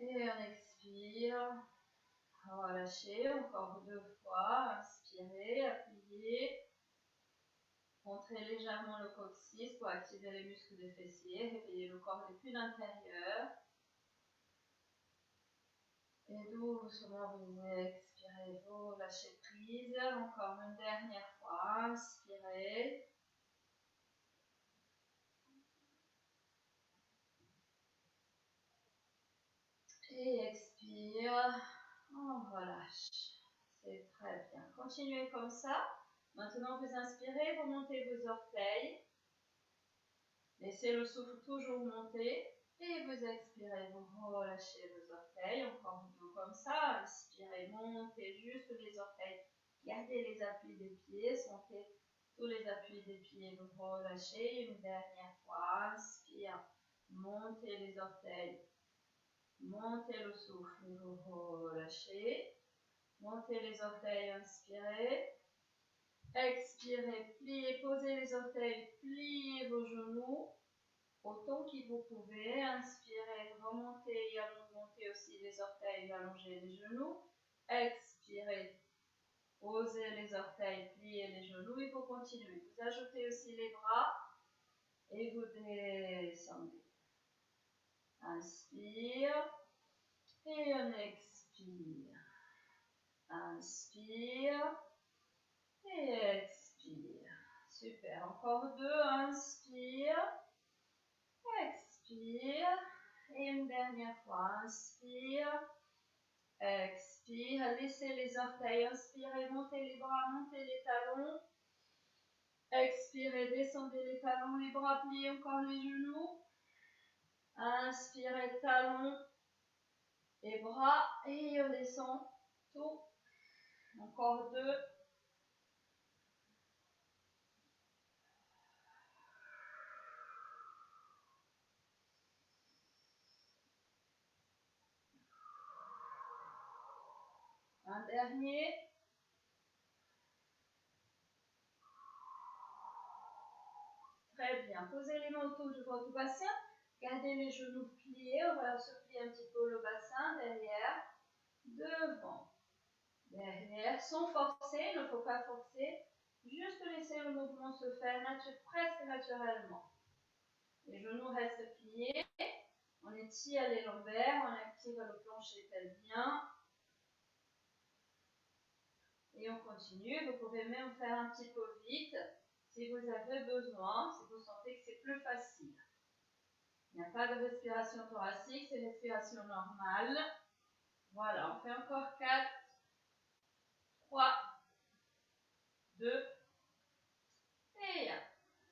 Et on expire. Relâchez, encore 2 fois. Inspirez, appuyez. Montrez légèrement le coccyx pour activer les muscles des fessiers. Réveillez le corps depuis l'intérieur. Et doucement, vous expirez, vous lâchez prise. Encore une dernière fois. Inspirez. Et expire. On relâche. C'est très bien. Continuez comme ça. Maintenant, vous inspirez, vous montez vos orteils. Laissez le souffle toujours monter. Et vous expirez, vous relâchez vos orteils. Encore une fois comme ça. Inspirez, montez juste les orteils. Gardez les appuis des pieds. Sentez tous les appuis des pieds. Vous relâchez. Une dernière fois. Inspire. Montez les orteils. Montez le souffle. Vous relâchez. Montez les orteils. Inspirez. Expirez, pliez, posez les orteils, pliez vos genoux autant que vous pouvez. Inspirez, remontez et montez aussi les orteils, allongez les genoux. Expirez, posez les orteils, pliez les genoux et vous continuez. Vous ajoutez aussi les bras et vous descendez. Inspire et on expire. Inspire. Et expire. Super. Encore 2. Inspire. Expire. Et une dernière fois. Inspire. Expire. Laissez les orteils. Inspirez. Montez les bras. Montez les talons. Expirez. Descendez les talons. Les bras pliés. Encore les genoux. Inspirez. Talons. Les bras. Et on descend tout. Encore 2. Un dernier. Très bien. Posez les mains autour de votre bassin. Gardez les genoux pliés. On va se plier un petit peu le bassin. Derrière. Devant. Derrière. Sans forcer. Il ne faut pas forcer. Juste laisser le mouvement se faire presque naturellement. Les genoux restent pliés. On étire les lombaires. On active le plancher pelvien. Et on continue. Vous pouvez même faire un petit peu vite si vous avez besoin, si vous sentez que c'est plus facile. Il n'y a pas de respiration thoracique, c'est respiration normale. Voilà, on fait encore 4, 3, 2 et 1.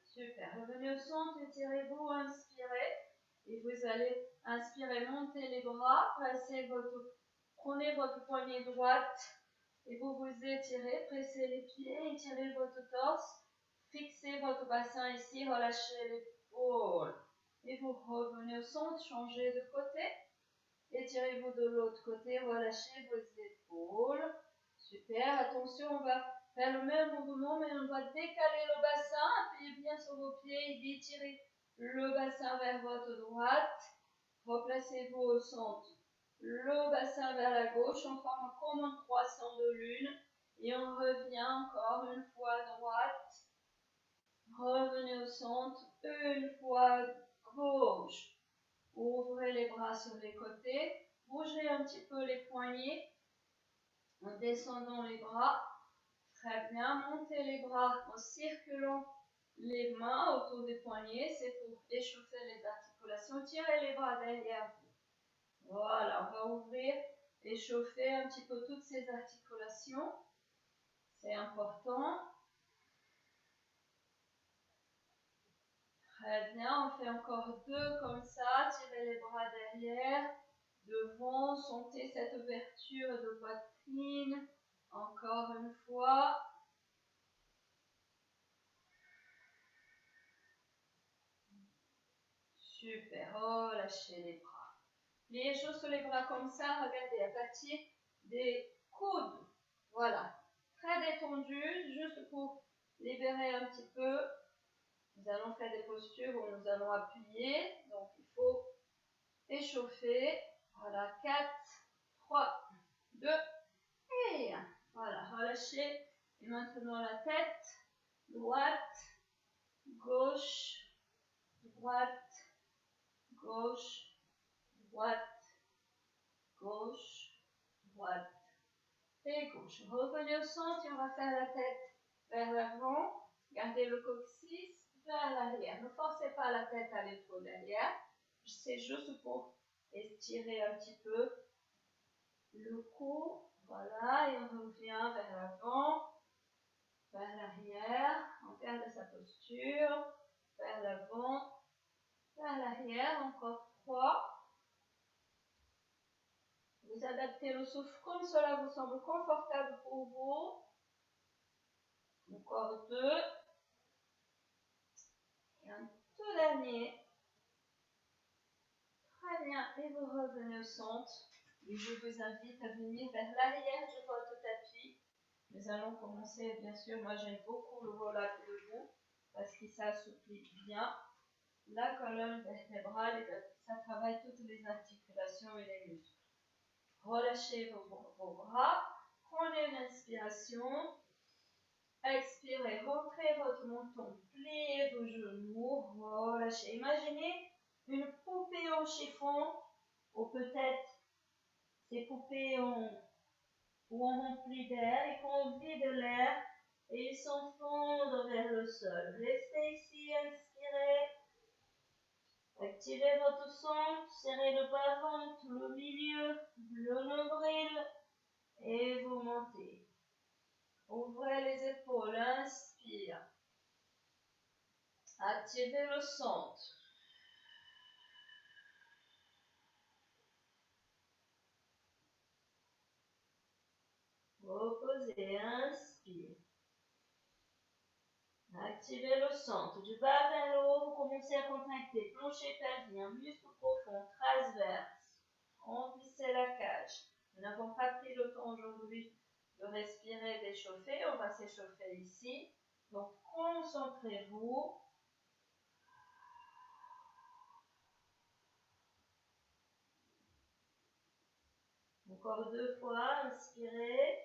Super, revenez au centre, étirez-vous, inspirez. Et vous allez inspirer, monter les bras, prenez votre poignée droite et vous vous étirez, pressez les pieds, étirez votre torse, fixez votre bassin ici, relâchez l'épaule. Et vous revenez au centre, changez de côté. Étirez-vous de l'autre côté, relâchez vos épaules. Super, attention, on va faire le même mouvement, mais on va décaler le bassin. Appuyez bien sur vos pieds et étirez le bassin vers votre droite. Replacez-vous au centre. Le bassin vers la gauche, on forme comme un croissant de lune. Et on revient encore une fois à droite. Revenez au centre, une fois gauche. Ouvrez les bras sur les côtés. Bougez un petit peu les poignets en descendant les bras. Très bien. Montez les bras en circulant les mains autour des poignets. C'est pour échauffer les articulations. Tirez les bras derrière vous. Voilà, on va ouvrir, échauffer un petit peu toutes ces articulations. C'est important. Très bien, on fait encore 2 comme ça. Tirez les bras derrière. Devant, sentez cette ouverture de poitrine. Encore une fois. Super, relâchez les bras. Pliez juste les bras comme ça, regardez, à partir des coudes. Voilà, très détendu, juste pour libérer un petit peu. Nous allons faire des postures où nous allons appuyer. Donc, il faut échauffer. Voilà, 4, 3, 2 et 1. Voilà, relâchez. Et maintenant la tête, droite, gauche, droite, gauche, droite, gauche, droite et gauche. Revenez au centre et on va faire la tête vers l'avant. Gardez le coccyx vers l'arrière. Ne forcez pas la tête à aller trop derrière. C'est juste pour étirer un petit peu le cou. Voilà, et on revient vers l'avant, vers l'arrière. On garde sa posture. Vers l'avant, vers l'arrière. Encore 3. Vous adaptez le souffle comme cela vous semble confortable pour vous. Encore 2. Et un tout dernier. Très bien. Et vous revenez au centre. Et je vous invite à venir vers l'arrière de votre tapis. Nous allons commencer, bien sûr, moi j'aime beaucoup le roll-up debout parce que ça assouplit bien la colonne vertébrale et ça travaille toutes les articulations et les muscles. Relâchez vos bras. Prenez une inspiration. Expirez, rentrez votre menton, pliez vos genoux, relâchez. Imaginez une poupée en chiffon, ou peut-être ces poupées où on remplit d'air et qu'on vide l'air et ils s'enfondent vers le sol. Restez ici, inspirez. Activez votre centre, serrez le bas-ventre, le milieu, le nombril et vous montez. Ouvrez les épaules, inspire. Activez le centre. Reposez, inspire. Activez le centre. Du bas vers le haut, vous commencez à contracter. Plancher pelvien, muscle profond, transverse. Remplissez la cage. Nous n'avons pas pris le temps aujourd'hui de respirer, d'échauffer. On va s'échauffer ici. Donc, concentrez-vous. Encore 2 fois. Inspirez.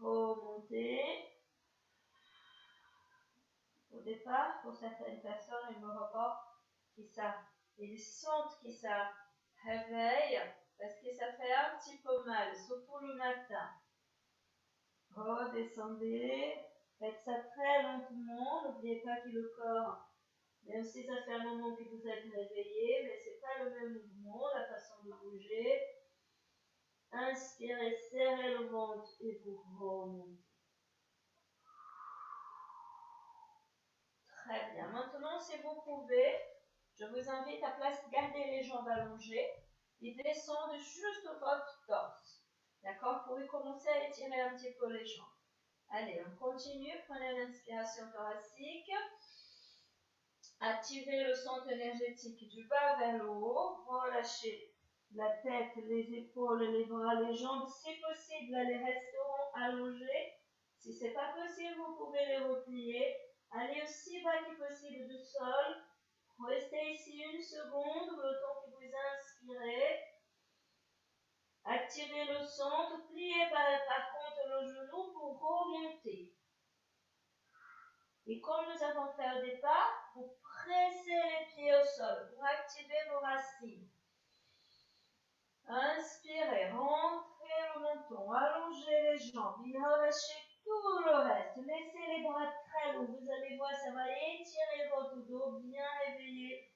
Remontez. Au départ, pour certaines personnes, ils me reportent ils sentent que ça réveille parce que ça fait un petit peu mal, surtout le matin. Redescendez, faites ça très lentement, n'oubliez pas que le corps, même si ça fait un moment que vous êtes réveillé, mais c'est pas le même mouvement, la façon de bouger. Inspirez, serrez le ventre et vous remontez. Très bien. Maintenant, si vous pouvez, je vous invite à garder les jambes allongées et descendre juste votre torse. D'accord? Vous pouvez commencer à étirer un petit peu les jambes. Allez, on continue. Prenez une inspiration thoracique. Activez le centre énergétique du bas vers le haut. Relâchez la tête, les épaules, les bras, les jambes. Si possible, les resteront allongés. Si ce n'est pas possible, vous pouvez les replier. Allez aussi bas que possible du sol. Restez ici 1 seconde, le temps que vous inspirez. Activez le centre, pliez par contre le genou pour remonter. Et comme nous avons fait au départ, vous pressez les pieds au sol pour activer vos racines. Inspirez, rentrez le menton, allongez les jambes, relâchez tout le reste. Laissez les bras très longs. Vous allez voir, ça va étirer votre dos, bien réveillé.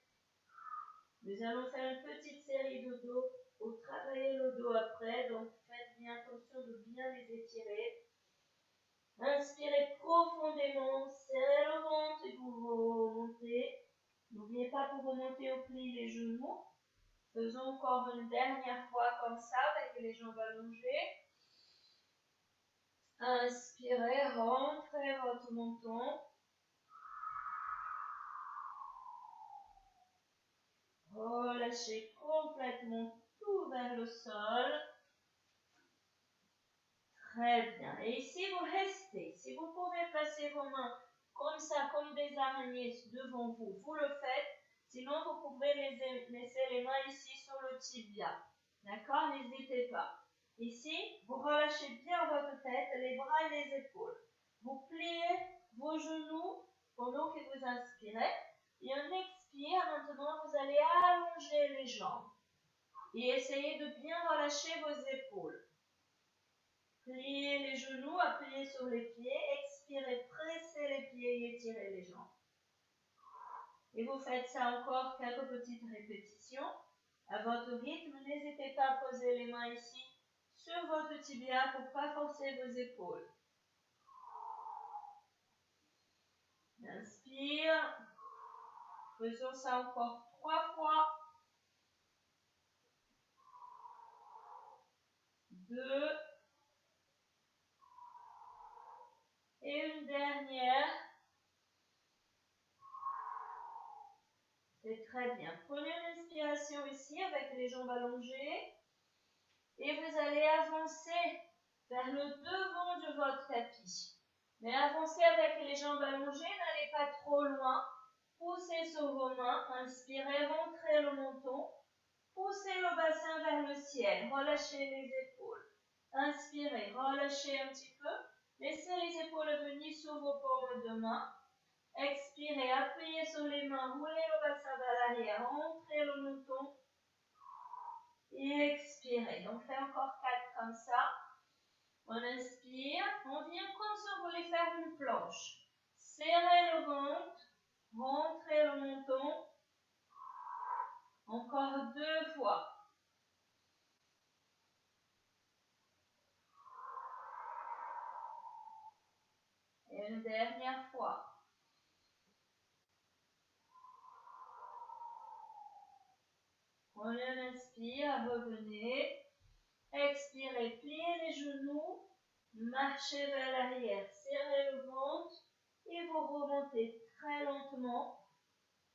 Nous allons faire une petite série de dos pour travailler le dos après. Donc, faites bien attention de bien les étirer. Inspirez profondément, serrez le ventre et vous remontez. N'oubliez pas pour remonter au pli les genoux. Faisons encore une dernière fois comme ça avec les jambes allongées. Inspirez, rentrez votre menton. Relâchez complètement tout vers le sol. Très bien. Et ici, vous restez. Si vous pouvez placer vos mains comme ça, comme des araignées devant vous, vous le faites. Sinon, vous pouvez laisser les mains ici sur le tibia. D'accord? N'hésitez pas. Ici, vous relâchez bien votre tête, les bras et les épaules. Vous pliez vos genoux pendant que vous inspirez. Et on expire. Maintenant, vous allez allonger les jambes. Et essayez de bien relâcher vos épaules. Pliez les genoux, appuyez sur les pieds. Expirez, pressez les pieds et étirez les jambes. Et vous faites ça encore quelques petites répétitions. À votre rythme, n'hésitez pas à poser les mains ici sur votre tibia pour ne pas forcer vos épaules. Inspire. Faisons ça encore 3 fois. 2. Et une dernière. C'est très bien. Prenez une inspiration ici avec les jambes allongées. Et vous allez avancer vers le devant de votre tapis. Mais avancez avec les jambes allongées, n'allez pas trop loin. Poussez sur vos mains, inspirez, rentrez le menton. Poussez le bassin vers le ciel, relâchez les épaules. Inspirez, relâchez un petit peu. Laissez les épaules venir sur vos paumes de main. Expirez, appuyez sur les mains, roulez le bassin vers l'arrière, rentrez le menton. Et expirez. Donc, faites encore 4 comme ça. On inspire. On vient comme si on voulait faire une planche. Serrez le ventre. Rentrez le menton. Encore 2 fois. Et une dernière fois. Prenez un inspire, revenez. Expirez, pliez les genoux. Marchez vers l'arrière. Serrez le ventre. Et vous remontez très lentement.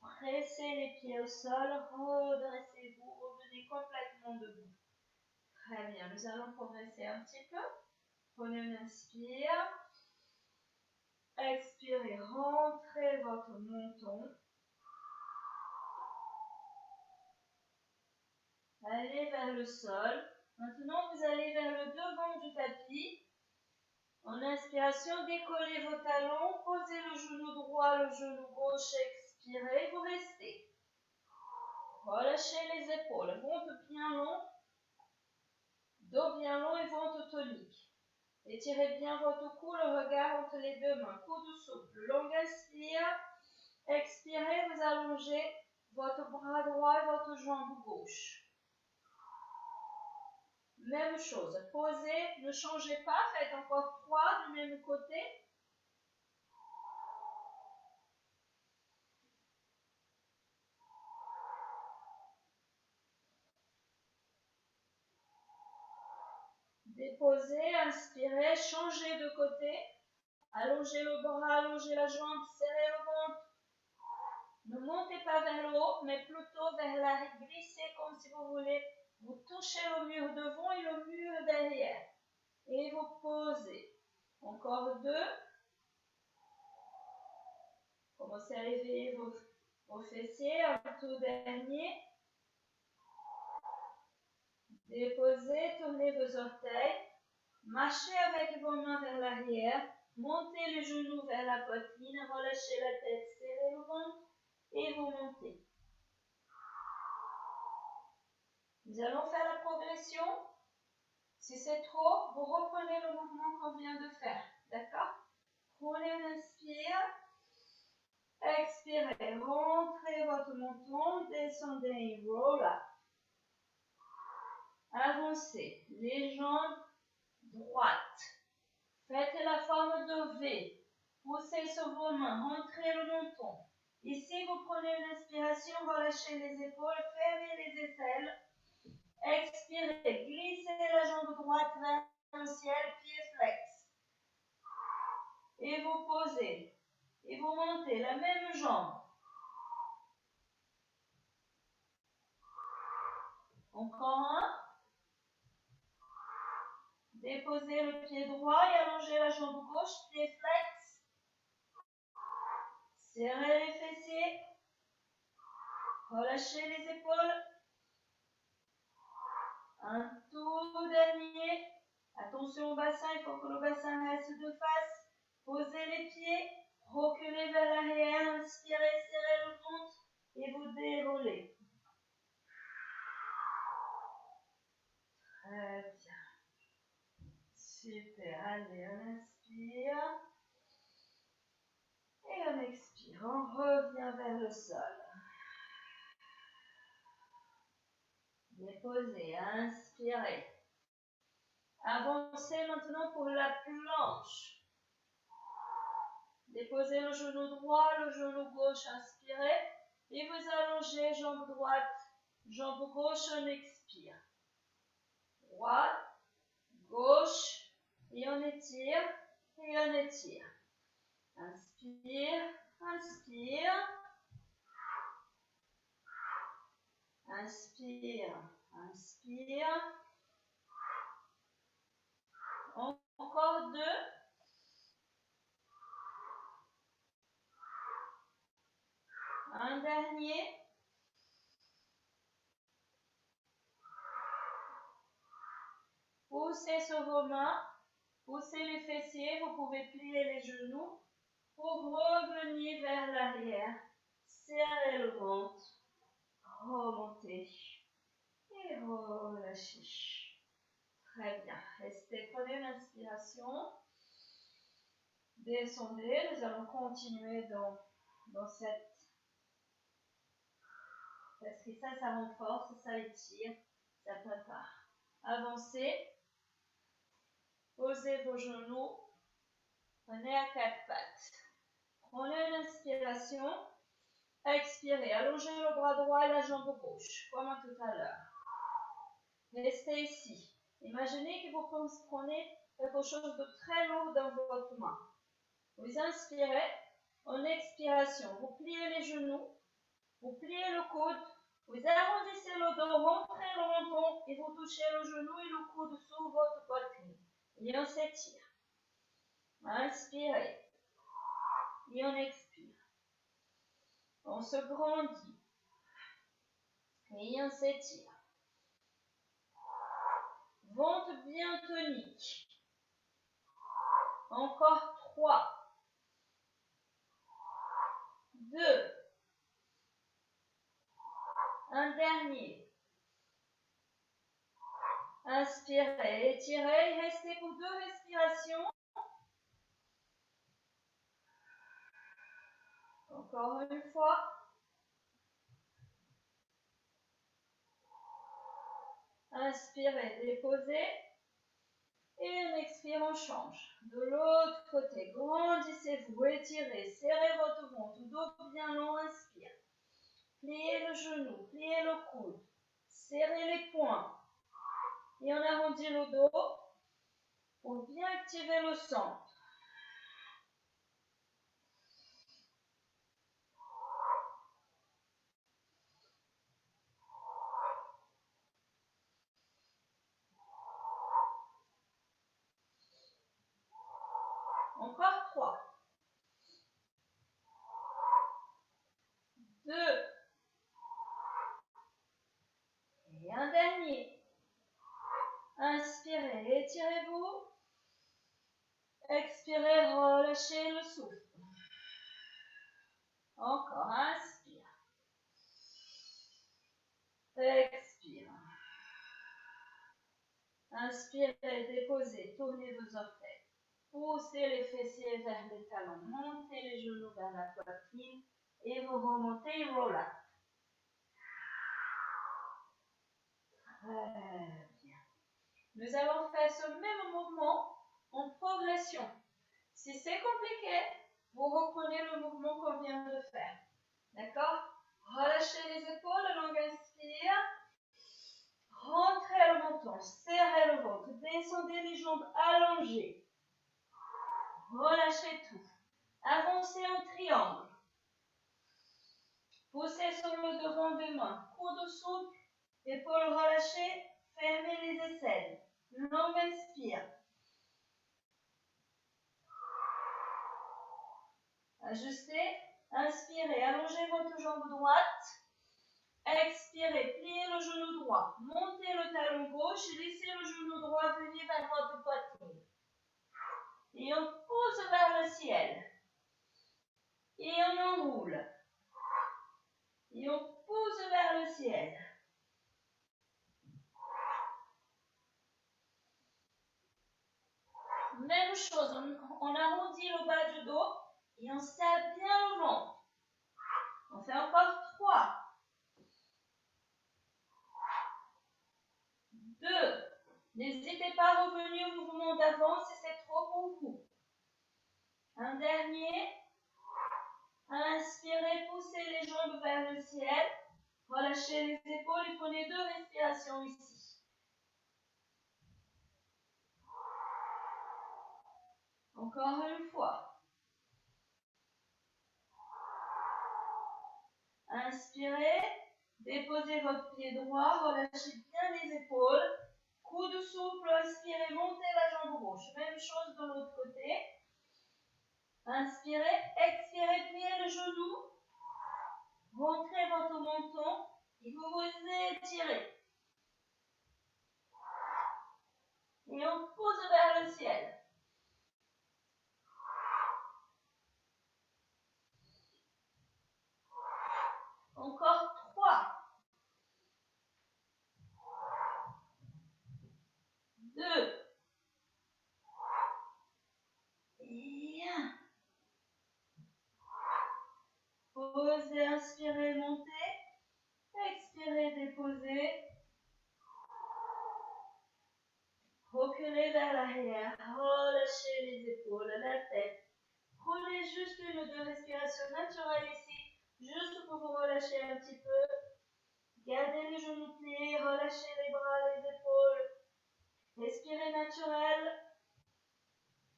Pressez les pieds au sol, redressez-vous, revenez complètement debout. Très bien, nous allons progresser un petit peu. Prenez une inspire. Expirez, rentrez votre menton. Allez vers le sol. Maintenant, vous allez vers le devant du tapis. En inspiration, décollez vos talons, posez le genou droit, le genou gauche, expirez, vous restez. Relâchez les épaules, ventre bien long, dos bien long et ventre tonique. Étirez bien votre cou, le regard entre les deux mains, coude souple. Longue inspire, expirez, vous allongez votre bras droit et votre jambe gauche. Même chose, posez, ne changez pas, faites encore 3 du même côté. Déposez, inspirez, changez de côté. Allongez le bras, allongez la jambe, serrez le ventre. Ne montez pas vers le haut, mais plutôt vers l'arrière. Glissez comme si vous voulez. Vous touchez le mur devant et le mur derrière. Et vous posez. Encore 2. Commencez à réveiller vos fessiers. Un tout dernier. Déposez, tournez vos orteils. Marchez avec vos mains vers l'arrière. Montez les genoux vers la poitrine. Relâchez la tête, serrez le ventre. Et vous montez. Nous allons faire la progression. Si c'est trop, vous reprenez le mouvement qu'on vient de faire. D'accord? Prenez une inspire. Expirez. Rentrez votre menton. Descendez et roll up. Avancez. Les jambes droites. Faites la forme de V. Poussez sur vos mains. Rentrez le menton. Ici, vous prenez une inspiration. Relâchez les épaules. Fermez les aisselles. Expirez, glissez la jambe droite vers le ciel, pied flex. Et vous posez. Et vous montez la même jambe. Encore un. Déposez le pied droit et allongez la jambe gauche, pied flex. Serrez les fessiers. Relâchez les épaules. Un tout dernier. Attention au bassin, il faut que le bassin reste de face. Posez les pieds, reculez vers l'arrière, inspirez, serrez le ventre et vous déroulez. Très bien. Super. Allez, on inspire. Et on expire. On revient vers le sol. Déposez, inspirez. Avancez maintenant pour la planche. Déposez le genou droit, le genou gauche, inspirez. Et vous allongez, jambe droite, jambe gauche, on expire. Droite, gauche, et on étire, et on étire. Inspire, inspire. Inspire, inspire. Encore 2. Un dernier. Poussez sur vos mains. Poussez les fessiers. Vous pouvez plier les genoux pour revenir vers l'arrière. Serrez le ventre. Remontez. Et relâchez. Très bien. Restez. Prenez une inspiration. Descendez. Nous allons continuer dans cette... Parce que ça renforce, ça étire, ça prépare. Avancez. Posez vos genoux. Prenez à 4 pattes. Prenez une inspiration. Expirez. Allongez le bras droit et la jambe gauche, comme tout à l'heure. Restez ici. Imaginez que vous prenez quelque chose de très lourd dans votre main. Vous inspirez. En expiration, vous pliez les genoux. Vous pliez le coude. Vous arrondissez le dos, rentrez le menton et vous touchez le genou et le coude sous votre poitrine. Et on s'étire. Inspirez. Et on expire. On se grandit. Et on s'étire. Ventre bien tonique. Encore 3. 2. Un dernier. Inspirez, étirez, restez pour 2 respirations. Encore une fois. Inspirez, déposez. Et on expire, on change. De l'autre côté, grandissez-vous, étirez, serrez votre ventre, dos bien long, inspire. Pliez le genou, pliez le coude, serrez les poings. Et on arrondit le dos pour bien activer le centre. Encore 3. 2. Et un dernier. Inspirez, étirez-vous. Expirez, relâchez le souffle. Encore, inspire. Expire. Inspirez, déposez, tournez vos orteils. Poussez les fessiers vers les talons. Montez les genoux vers la poitrine. Et vous remontez, relax. Très bien. Nous allons faire ce même mouvement en progression. Si c'est compliqué, vous reprenez le mouvement qu'on vient de faire. D'accord? Relâchez les épaules, longue inspire. Rentrez le menton, serrez le ventre, descendez les jambes allongées. Relâchez tout. Avancez en triangle. Poussez sur le devant des mains. Coude souple, épaules relâchées, fermez les aisselles. Longue inspire. Ajustez, inspirez, allongez votre jambe droite. Expirez, pliez le genou droit, montez le talon gauche et laissez le genou droit venir vers votre poitrine. Et on pousse vers le ciel. Et on enroule. Et on pousse vers le ciel. Même chose, on arrondit le bas du dos et on serre bien le ventre. On fait encore 3. 2. N'hésitez pas à revenir au mouvement d'avant si c'est trop pour vous. Un dernier. Inspirez, poussez les jambes vers le ciel. Relâchez les épaules et prenez 2 respirations ici. Encore une fois. Inspirez, déposez votre pied droit, relâchez bien les épaules. Coude souple, inspirez, montez la jambe gauche. Même chose de l'autre côté. Inspirez, expirez, pliez le genou. Rentrez votre menton et vous vous étirez. Et on pousse vers le ciel. Encore 3. 2. Et 1. Posez, inspirez, montez. Expirez, déposez. Reculez vers l'arrière. Relâchez les épaules, la tête. Prenez juste 1 ou 2 respirations naturelles ici. Juste pour vous relâcher un petit peu. Gardez les genoux pliés, relâchez les bras, les épaules. Respirez naturel.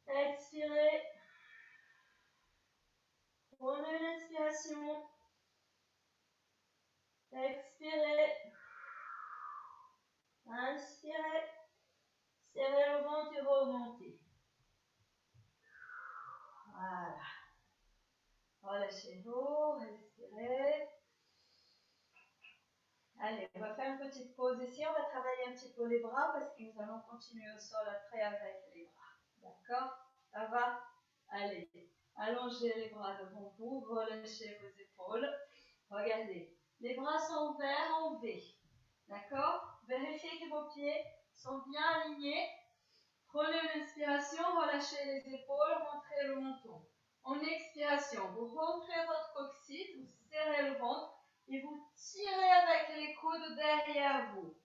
Expirez. Prenez une inspiration. Expirez. Inspirez. Serrez le ventre et remontez. Voilà. Relâchez-vous, respirez. Allez, on va faire une petite pause ici. On va travailler un petit peu les bras parce que nous allons continuer au sol après avec les bras. D'accord? Ça va? Allez, allongez les bras devant vous, relâchez vos épaules. Regardez, les bras sont ouverts en V. D'accord? Vérifiez que vos pieds sont bien alignés. Prenez une inspiration, relâchez les épaules, rentrez le menton. En expiration, vous rentrez votre coccyx, vous serrez le ventre et vous tirez avec les coudes derrière vous.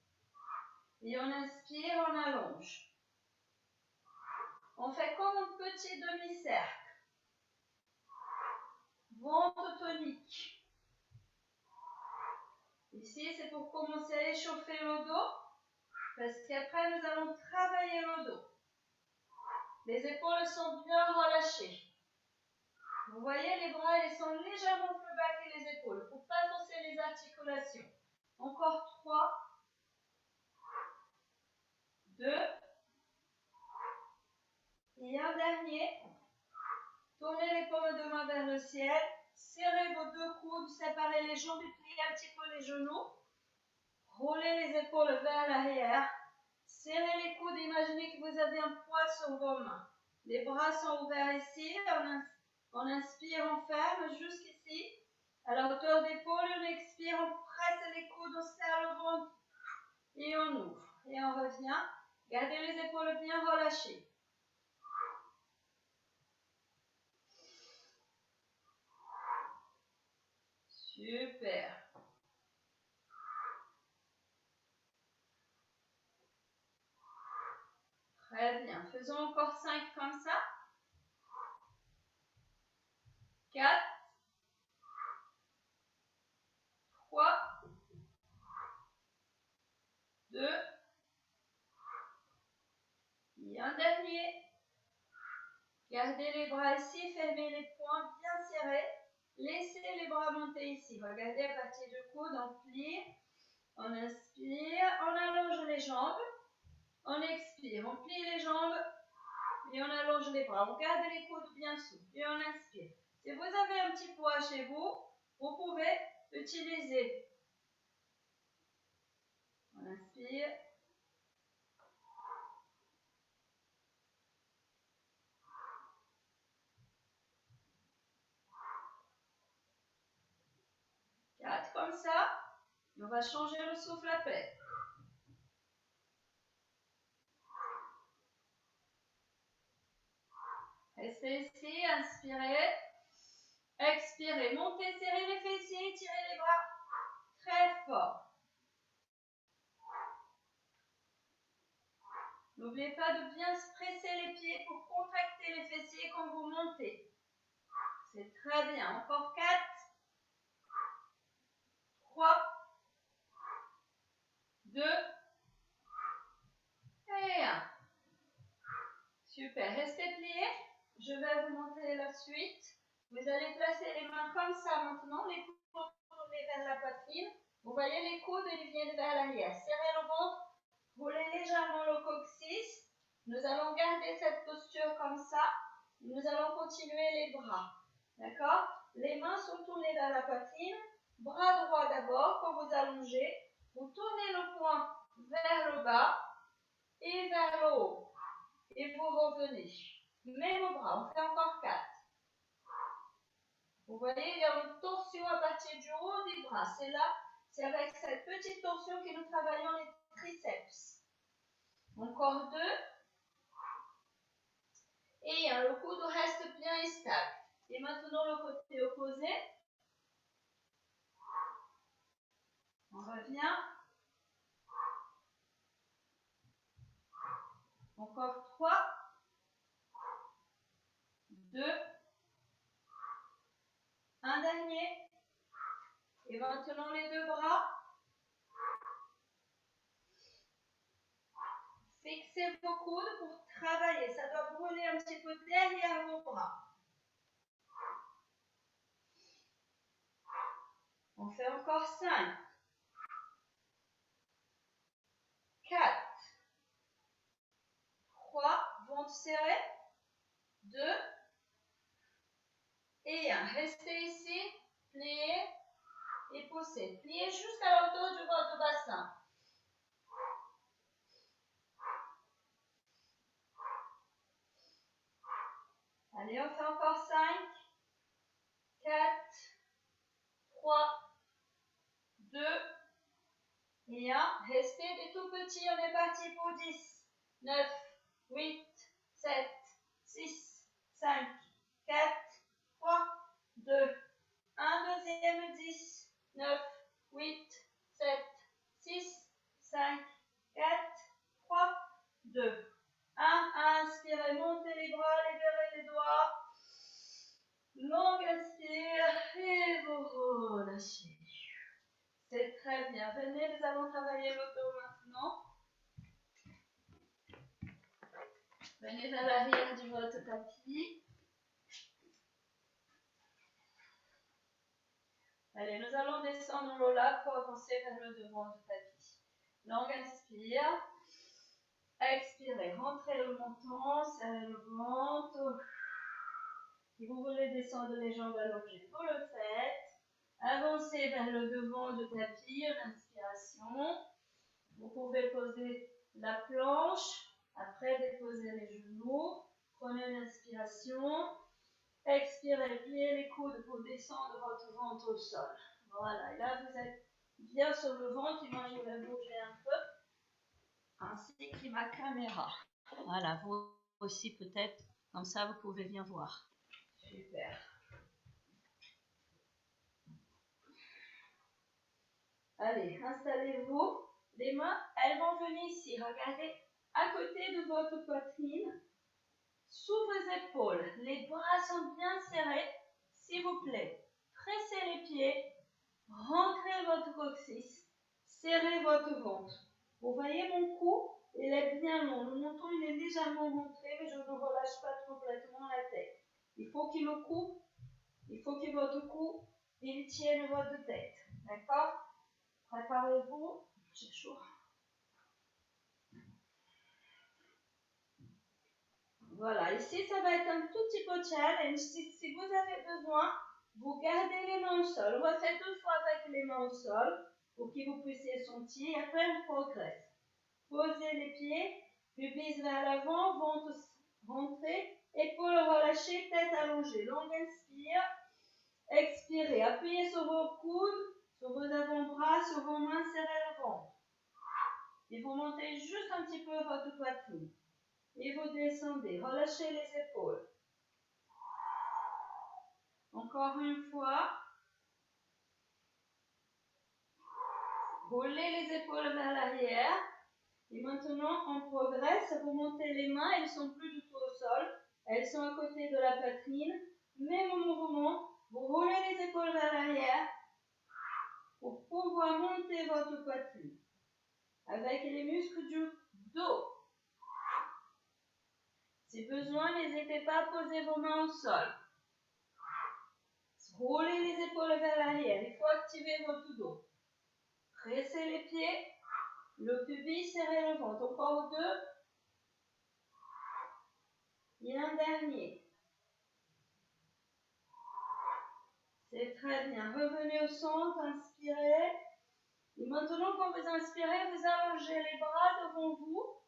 Et on inspire, on allonge. On fait comme un petit demi-cercle. Ventre tonique. Ici, c'est pour commencer à échauffer le dos, parce qu'après, nous allons travailler le dos. Les épaules sont bien relâchées. Vous voyez, les bras ils sont légèrement plus bas que les épaules. Il ne faut pas forcer les articulations. Encore 3, 2, et un dernier. Tournez les paumes de main vers le ciel. Serrez vos 2 coudes, séparez les jambes et pliez un petit peu les genoux. Roulez les épaules vers l'arrière. Serrez les coudes, imaginez que vous avez un poids sur vos mains. Les bras sont ouverts ici. On inspire, on ferme jusqu'ici. À la hauteur d'épaule, on expire, on presse les coudes, on serre le ventre et on ouvre. Et on revient. Gardez les épaules bien relâchées. Super. Très bien. Faisons encore 5 comme ça. 4, 3, 2, et un dernier. Gardez les bras ici, fermez les poings bien serrés. Laissez les bras monter ici. Regardez à partir du coude, on plie, on inspire, on allonge les jambes, on expire, on plie les jambes et on allonge les bras. On garde les coudes bien souples et on inspire. Si vous avez un petit poids chez vous, vous pouvez utiliser On inspire. Quatre comme ça. Et on va changer le souffle après. Restez ici, inspirez. Expirez, montez, serrez les fessiers, tirez les bras très fort. N'oubliez pas de bien se presser les pieds pour contracter les fessiers quand vous montez. C'est très bien. Encore 4, 3, 2 et 1. Super. Restez pliés. Je vais vous montrer la suite. Vous allez placer les mains comme ça maintenant. Les coudes tournés vers la poitrine. Vous voyez les coudes, ils viennent vers l'arrière. Serrez le ventre. Roulez légèrement le coccyx. Nous allons garder cette posture comme ça. Nous allons continuer les bras. D'accord? Les mains sont tournées vers la poitrine. Bras droit d'abord. Quand vous allongez, vous tournez le poing vers le bas et vers le haut. Et vous revenez. Même bras. On fait encore 4. Vous voyez, il y a une torsion à partir du haut des bras. C'est là, c'est avec cette petite torsion que nous travaillons les triceps. Encore 2. Et le coude reste bien et stable. Et maintenant le côté opposé. On revient. Encore 3. 2. Un dernier. Et maintenant les deux bras. Fixez vos coudes pour travailler. Ça doit brûler un petit peu derrière vos bras. On fait encore 5. 4. 3. Ventre serré. 2. Et 1. Restez ici. Pliez et poussez. Pliez jusqu'à la hauteur de votre bassin. Allez, on fait encore 5, 4, 3, 2 et 1. Restez des tout petits, on est parti pour 10, 9, 8, 7, 6, 5, 4, 3, 2, 1. Deuxième, 10, 9, 8, 7, 6, 5, 4, 3, 2, 1. Inspirez, montez les bras, libérez les doigts. Longue inspire et vous relâchez. C'est très bien. Venez, nous allons travailler le dos maintenant. Venez vers l'arrière de votre tapis. Allez, nous allons descendre le lac pour avancer vers le devant du tapis. Longue inspire. Expirez, rentrez le menton, serrez le ventre. Si vous voulez descendre les jambes allongées, vous le faites. Avancez vers le devant du tapis, en inspiration. Vous pouvez poser la planche, après déposer les genoux. Prenez une inspiration. Expirez, pliez les coudes pour descendre votre ventre au sol. Voilà, et là vous êtes bien sur le ventre et moi je vais bouger un peu, ainsi que ma caméra. Voilà, vous aussi peut-être, comme ça vous pouvez bien voir. Super. Allez, installez-vous. Les mains, elles vont venir ici. Regardez, à côté de votre poitrine, sous vos épaules. Les bras sont bien serrés. S'il vous plaît, pressez les pieds. Rentrez votre coccyx. Serrez votre ventre. Vous voyez mon cou? Il est bien long. Le menton, il est légèrement rentré, mais je ne relâche pas complètement la tête. Il faut qu'il le coupe. Il faut que votre cou, il tienne votre tête. D'accord? Préparez-vous. J'ai chaud. Voilà, ici ça va être un tout petit peu de challenge. Si vous avez besoin, vous gardez les mains au sol. On va faire 2 fois avec les mains au sol. pour que vous puissiez sentir. Après, on progresse. Posez les pieds, pubis vers l'avant, ventre rentré, épaules relâchées, tête allongée. Longue inspire. Expirez. Appuyez sur vos coudes, sur vos avant-bras, sur vos mains, serrez le ventre. Et vous montez juste un petit peu votre poitrine. Et vous descendez. Relâchez les épaules. Encore une fois. Roulez les épaules vers l'arrière. Et maintenant, on progresse. Vous montez les mains. Elles ne sont plus du tout au sol. Elles sont à côté de la poitrine. Même mouvement. Vous roulez les épaules vers l'arrière pour pouvoir monter votre poitrine avec les muscles du dos. Si besoin, n'hésitez pas à poser vos mains au sol. Roulez les épaules vers l'arrière. Il faut activer votre dos. Pressez les pieds. Le pubis, serrez le ventre. Encore 2. Et un dernier. C'est très bien. Revenez au centre, inspirez. Et maintenant, quand vous inspirez, vous allongez les bras devant vous.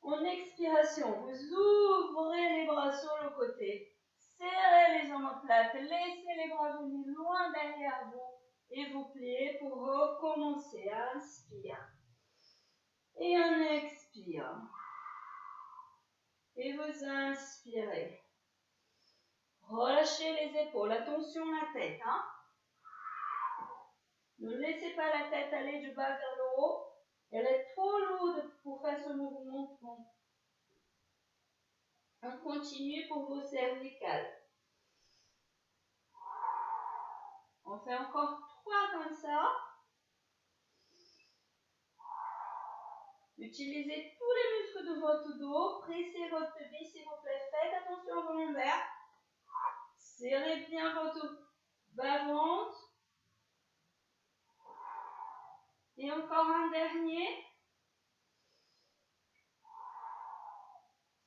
En expiration, vous ouvrez les bras sur le côté. Serrez les omoplates. Laissez les bras venir loin derrière vous. Et vous pliez pour recommencer. Inspire. Et on expire. Et vous inspirez. Relâchez les épaules. Attention à la tête. Hein? Ne laissez pas la tête aller du bas vers le haut. Elle est trop lourde pour faire ce mouvement. On continue pour vos cervicales. On fait encore 3 comme ça. Utilisez tous les muscles de votre dos. Pressez votre pubis s'il vous plaît. Faites attention à vos lombaires. Serrez bien votre bas-ventre. Et encore un dernier.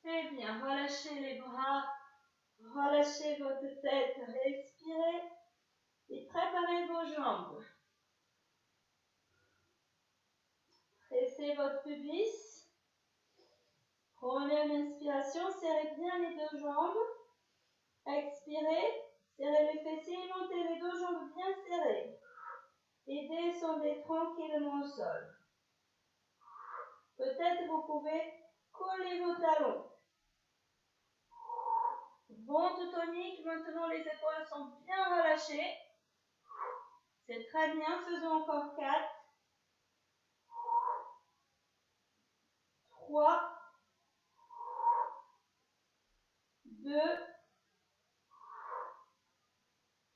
Très bien. Relâchez les bras. Relâchez votre tête. Respirez. Et préparez vos jambes. Pressez votre pubis. Prenez une inspiration. Serrez bien les 2 jambes. Expirez. Serrez les fessiers et montez les 2 jambes bien serrées. Et descendez tranquillement au sol. Peut-être vous pouvez coller vos talons. Ventre tonique. Maintenant, les épaules sont bien relâchées. C'est très bien. Faisons encore 4. 3. 2.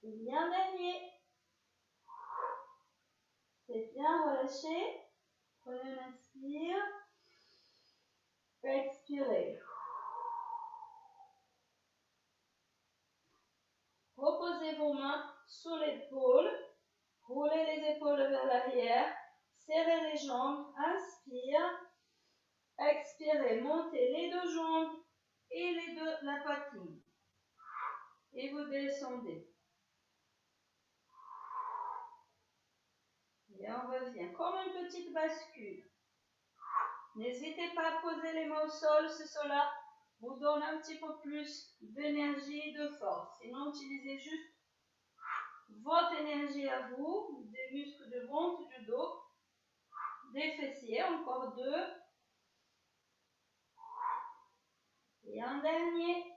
Et un dernier. C'est bien relâché. Prenez une inspire. Expirez. Reposez vos mains sur l'épaule. Roulez les épaules vers l'arrière. Serrez les jambes. Inspire. Expirez. Montez les 2 jambes et la poitrine. Et vous descendez. Et on revient comme une petite bascule. N'hésitez pas à poser les mains au sol, cela vous donne un petit peu plus d'énergie et de force. Sinon, utilisez juste votre énergie à vous, des muscles du ventre, du dos, des fessiers, encore 2. Et un dernier.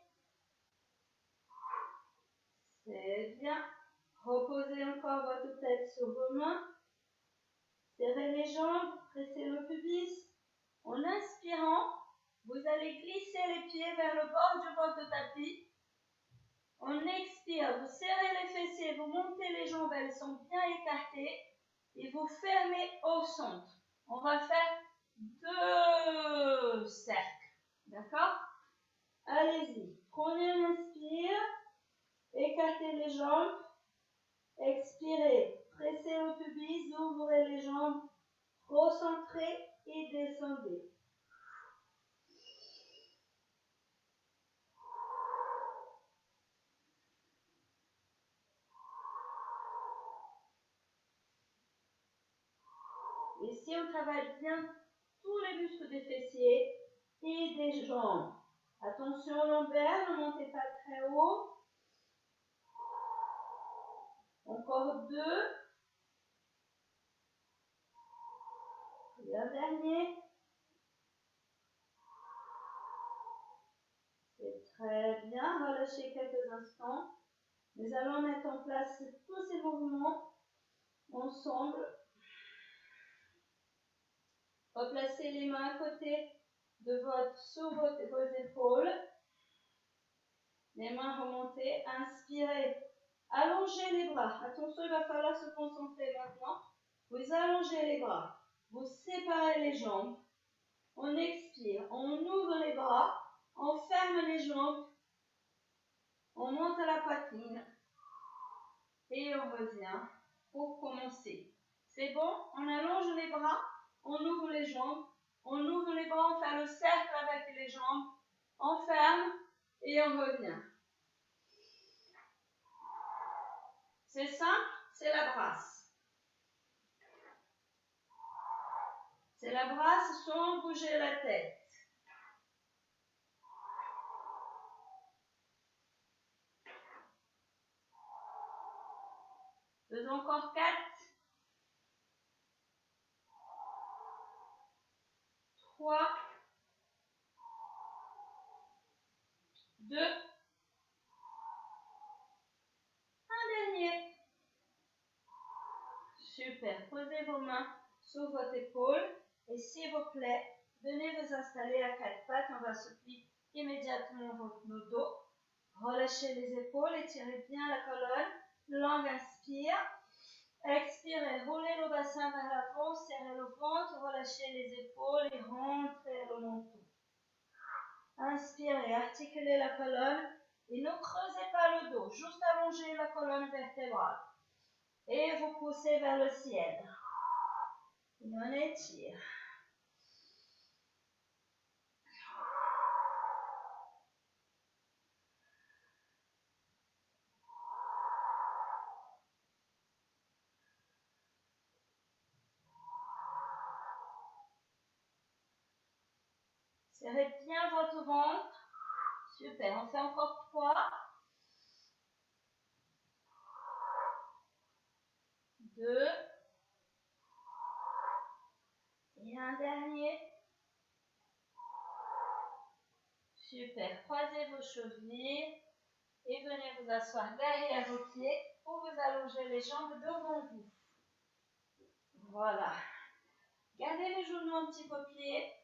C'est bien. Reposez encore votre tête sur vos mains. Serrez les jambes, pressez le pubis. En inspirant, vous allez glisser les pieds vers le bord de votre tapis. On expire, vous serrez les fessiers, vous montez les jambes, elles sont bien écartées. Et vous fermez au centre. On va faire 2 cercles. D'accord? Allez-y. Prenez un inspire. Écartez les jambes. Expirez. Pressez le pubis, ouvrez les jambes. Recentrez et descendez. Ici, on travaille bien tous les muscles des fessiers et des jambes. Attention lombaire, ne montez pas très haut. Encore 2. Et un dernier. C'est très bien. Relâchez quelques instants. Nous allons mettre en place tous ces mouvements ensemble. Replacez les mains à côté sur vos épaules. Les mains remontées. Inspirez. Allongez les bras. Attention, il va falloir se concentrer maintenant. Vous allongez les bras. Vous séparez les jambes. On expire. On ouvre les bras. On ferme les jambes. On monte à la poitrine. Et on revient pour commencer. C'est bon? On allonge les bras. On ouvre les jambes. On ouvre les bras. On fait le cercle avec les jambes. On ferme et on revient. C'est simple, c'est la brasse. C'est la brasse sans bouger la tête. Faisons encore 4. 3. 2. Un dernier. Super. Posez vos mains sur votre épaule et s'il vous plaît, venez vous installer à 4 pattes. On va soutenir immédiatement nos dos. Relâchez les épaules, étirez bien la colonne. Langue inspire. Expirez, roulez le bassin vers l'avant, serrez le ventre, relâchez les épaules et rentrez le menton. Inspirez, articulez la colonne et ne creusez pas le dos, juste allongez la colonne vertébrale. Et vous poussez vers le ciel. Et on étire. Serrez bien votre ventre. Super, on fait encore 3. 2. Et un dernier. Super, croisez vos chevilles et venez vous asseoir derrière vos pieds pour vous allonger les jambes devant vous. Voilà. Gardez les genoux un petit peu pliés.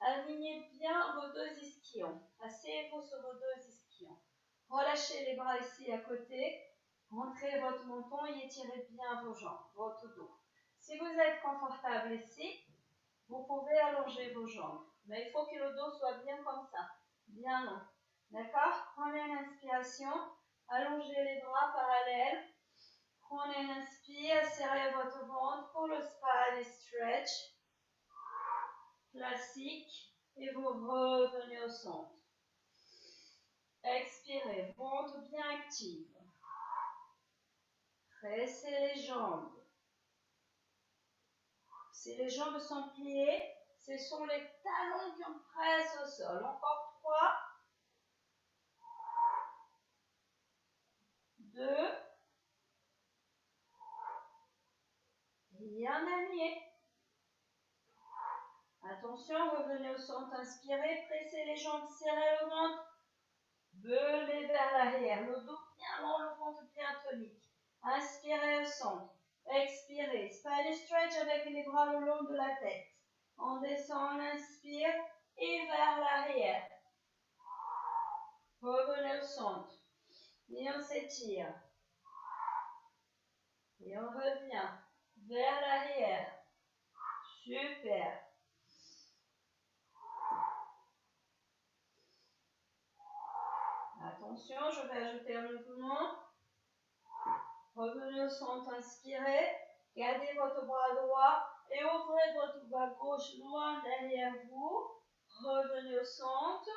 Alignez bien vos 2 ischions. Asseyez-vous sur vos 2 ischions. Relâchez les bras ici à côté. Rentrez votre menton et étirez bien vos jambes, votre dos. Si vous êtes confortable ici, vous pouvez allonger vos jambes. Mais il faut que le dos soit bien comme ça, bien long. D'accord? Prenez une inspiration, allongez les bras parallèles. Prenez une inspire, serrez votre ventre pour le spine stretch. Classique. Et vous revenez au centre. Expirez, ventre bien actif. Pressez les jambes. Si les jambes sont pliées, ce sont les talons qui on presse au sol. Encore 3. 2. Et un dernier. Attention, revenez au centre, inspirez, pressez les jambes, serrez le ventre. Venez vers l'arrière, le dos bien long, le ventre bien tonique. Inspirez au centre. Expirez. Spine stretch avec les bras le long de la tête. On descend, on inspire et vers l'arrière. Revenez au centre. Et on s'étire. Et on revient vers l'arrière. Super. Attention, je vais ajouter un mouvement. Revenez au centre, inspirez. Gardez votre bras droit et ouvrez votre bras gauche loin derrière vous. Revenez au centre.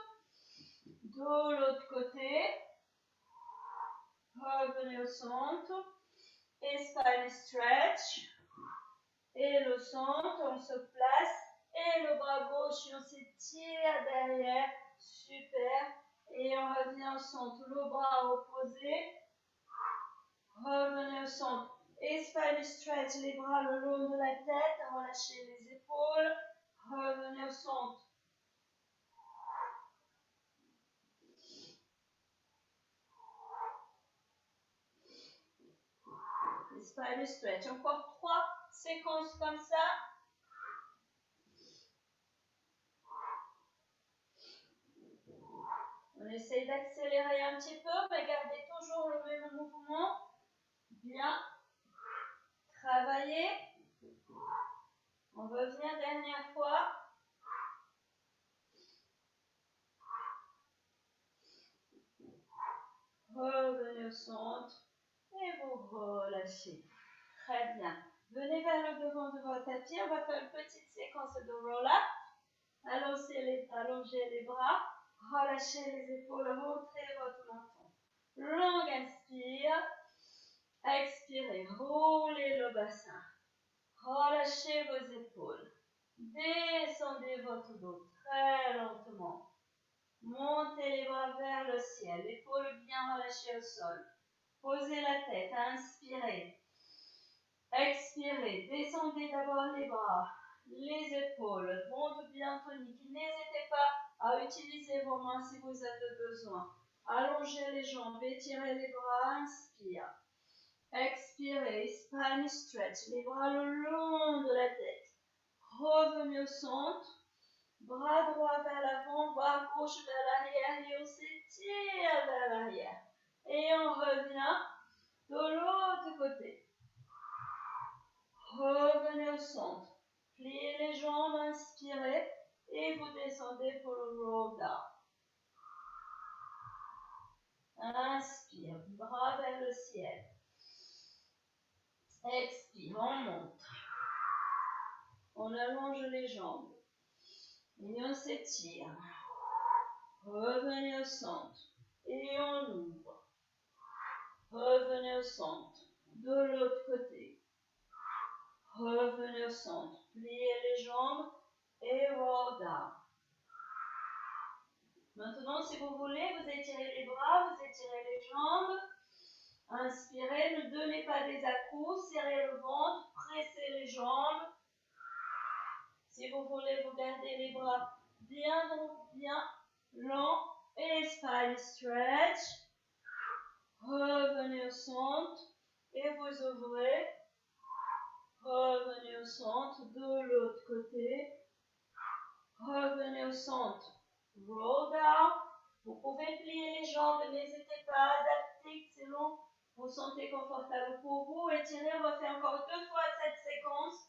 De l'autre côté. Revenez au centre. Et spine stretch. et le centre, on se place, et le bras gauche, on s'étire derrière, super, et on revient au centre, le bras opposé, revenez au centre, et spine stretch, les bras le long de la tête, relâchez les épaules, revenez au centre. Spine stretch, encore 3 séquences comme ça. On essaye d'accélérer un petit peu, mais gardez toujours le même mouvement. Bien. Travaillez. On revient dernière fois. Revenez au centre et vous relâchez. Très bien. Venez vers le devant de votre tapis. On va faire une petite séquence de roll-up. Allongez les bras. Relâchez les épaules. Montrez votre menton. Longue inspire. Expirez. Roulez le bassin. Relâchez vos épaules. Descendez votre dos très lentement. Montez les bras vers le ciel. Épaules bien relâchées au sol. Posez la tête. Inspirez. Expirez. Descendez d'abord les bras. Les épaules. Ventre bien tonique. N'hésitez pas à utiliser vos mains si vous avez besoin. Allongez les jambes. Étirez les bras. Inspire. Expirez. Spine stretch. Les bras le long de la tête. Revenez au centre. Bras droit vers l'avant, bras gauche vers l'arrière et on s'étire vers l'arrière. Et on revient de l'autre côté. Revenez au centre. Pliez les jambes, inspirez et vous descendez pour le roll down. Inspire, bras vers le ciel. Expire, on monte. On allonge les jambes. Et on s'étire. Revenez au centre. Et on ouvre. Revenez au centre. De l'autre côté. Revenez au centre. Pliez les jambes et roll down. Maintenant, si vous voulez, vous étirez les bras, vous étirez les jambes. Inspirez, ne donnez pas des à-coups, serrez le ventre, pressez les jambes. Si vous voulez, vous gardez les bras bien longs et spine stretch. Revenez au centre et vous ouvrez. Revenez au centre de l'autre côté. Revenez au centre. Roll down. Vous pouvez plier les jambes, n'hésitez pas à adapter selon vous sentez confortable pour vous. Étirez, on va faire encore 2 fois cette séquence.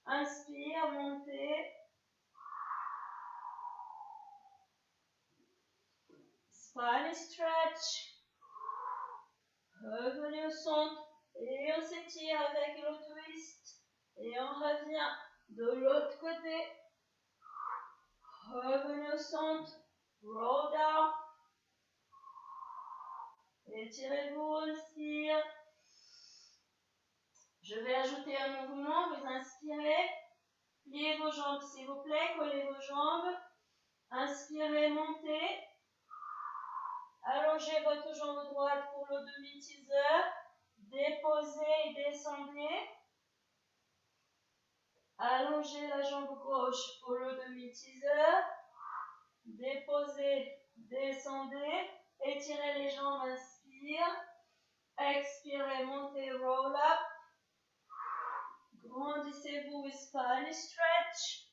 Inspire, montez. Spine stretch. Revenez au centre et on s'étire avec le twist. Et on revient de l'autre côté. Revenez au centre. Roll down. Étirez-vous, inspire. Je vais ajouter un mouvement. Vous inspirez. Pliez vos jambes s'il vous plaît. Collez vos jambes. Inspirez, montez. Allongez votre jambe droite pour le demi-teaser. Déposez et descendez. Allongez la jambe gauche pour le demi-teaser. Déposez, descendez. Étirez les jambes, inspire. Expirez, montez, roll up. Grandissez-vous, spine stretch.